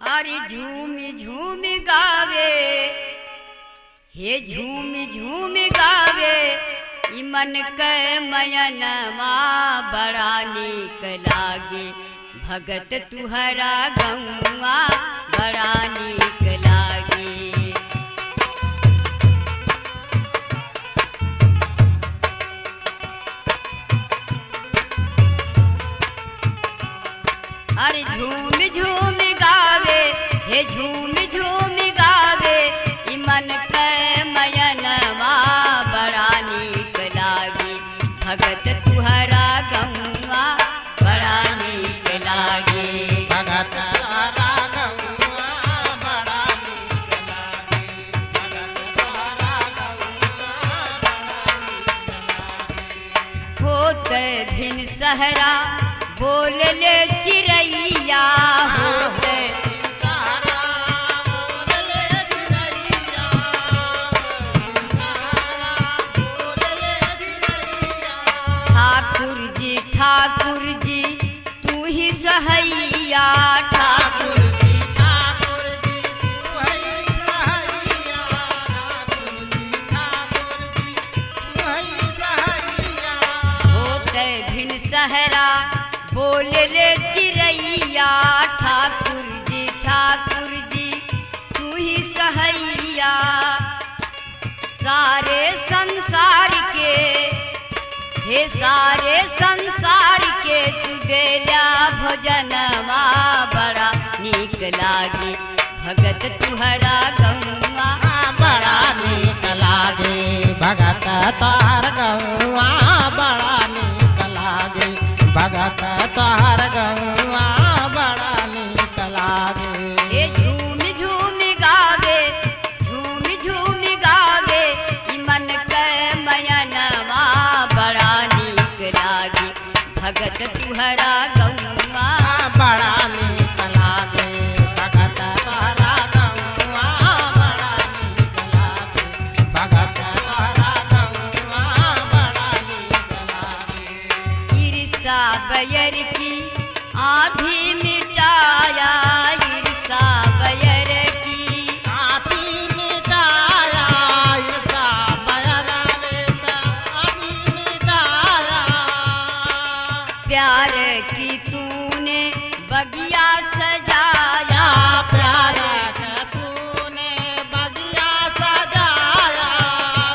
अरे झूमी झूमी गावे, हे झूमी झूमी गावे, ई मन के मयनमा बड़ा नीक लागे। भगत तुहरा गौआ बड़ा नीक लागे। अरे झूमी झूमी गावे, हे झूमी झूमी गावे, ई मन के मयनमा बड़ा नीक लागे। भगत तुहरा गौआ बड़ा नीक लागे। भगत तुहरा गौआ बड़ा नीक लागे। भगत तुहरा गौआ बड़ा नीक लागे। होत भिन सहरा बोल ले चिड़ैया, होत ठाकुर जी ठाकुर जी तू ही सहैया। ठाकुर जी ठाकुर जी तू ही सहैया। ठाकुर जी ठाकुर जी तू ही सहैया। होते भिन सहरा बोल रे चिड़ैया। ठाकुर जी तू ही सहैया। सारे संसार के, हे सारे संसार के तू देला भोजनमा बड़ा नीक लागे। भगत तुहरा गौआ बड़ा नीक लागे। भगत तोहर गौआ बड़ा नीक लागे। भगत तोहर गौआ बड़ा नीक लागे। ए झूमी झूमी गावे, झूमी झूमी गावे, ई मन के मयनमा बड़ा नीक लागे। भगत तुहरा गौआ बड़ा नीक लागे। भगत तोहरा गौआ बड़ा नीक लागे। भगत तोहरा गौआ बड़ा नीक लागे। ईर्षा बैर की आधी मिटाया। ईर्षा बैर की आधी मिटाया। ईर्षा बैर लेता आधी मिटाया। प्यार की तूने बगिया सजाया। प्यार का तूने बगिया सजाया।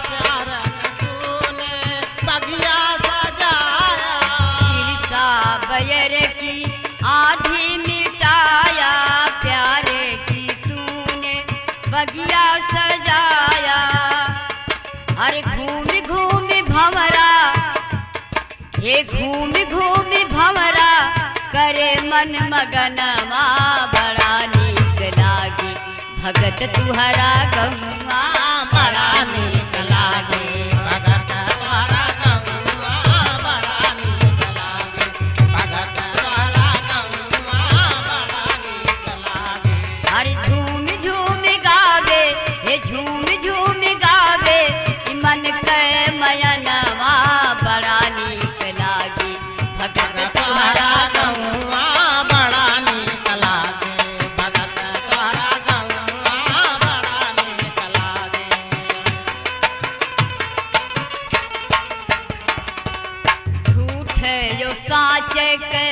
प्यार का तूने बगिया सजाया। ईर्षा बैर की आधी मिटाया। प्यार की तूने बगिया सजाया। अरे घूमी घूमी भंवरा, हे घूमी घूमी भंवरा, करे मन मगनमा बड़ा नीक लागे। भगत तुहरा गौआ बड़ा नीक लागे। भगत तोहरा गौआ बड़ा नीक लागे। भगत तोहरा गौआ बड़ा नीक लागे। अरे झूमी झूमी गावे, हे झूमी झूमी गावे, ई मन के मयनमा बड़ा नीक लागे। भगत तुहरा गौआ बड़ा नीक लागे। भगत तोहरा गौआ बड़ा नीक लागे। झूठ यो साँच के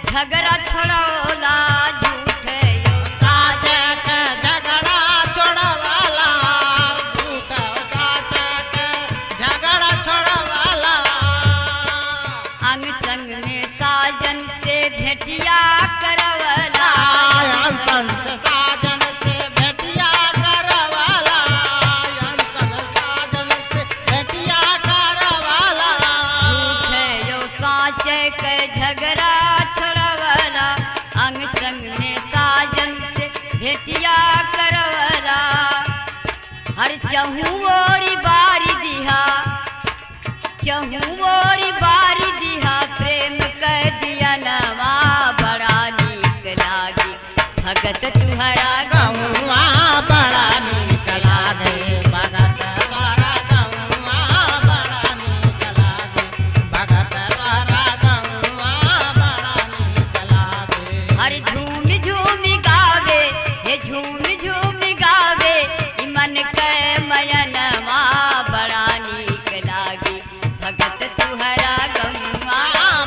झगड़ा छोड़ौला। झूठ यो साँच के झगड़ा छोड़वाला। झूठ साँच के झगड़ा छोड़वाला। अंग संग में साजन से भेटिया करवला। अंत साजन से भेटिया करवाला। अंत साजन से भेटिया करवाला। झूठ यो साँच के झगड़ा छोड़वला। अंग संग में साजन से भेटिया करवला। हर चहु ओरी बारी दिहा, चहु ओरी बारी दिहा, प्रेम कर दिया नवा बड़ा नीक लागे। भगत तुहरा गौआ बड़ा नीक लागे। भगत तोहरा गौआ बड़ा नीक लागे। भगत तोहरा गौआ बड़ा नीक लागे। अरे झूमी झूमी गावे, झूम झूम गावे ई मन के मयनमा बड़ा नीक लागे भगत तुहरा गौआ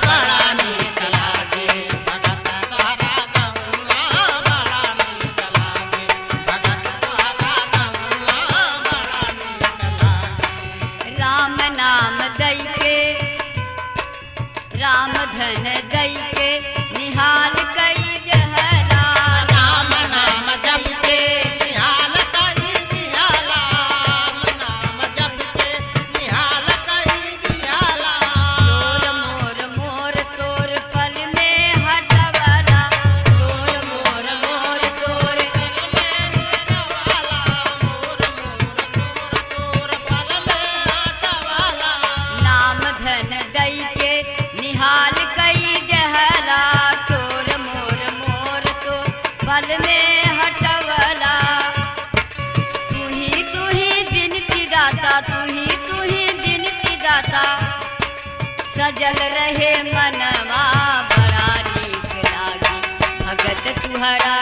बड़ा नीक लागे भगत तोहरा गौआ बड़ा नीक लागे भगत तोहरा गौआ बड़ा नीक लागे राम नाम दई के राम धन दई के निहाल कई जहरा राम नाम जप के निहाल करी दियाला राम नाम जप के निहाल करी दियाला तोर मोर मोर तोर पल में हटवाला तोर मोर मोर तोर नाम धन दई के निहाल कई जहला तोर मोर मोर तो पल में हटवला तू ही बिनती दाता तू ही बिनती दाता सजल रहे मनवा बड़ा नीक लागी भगत तुहरा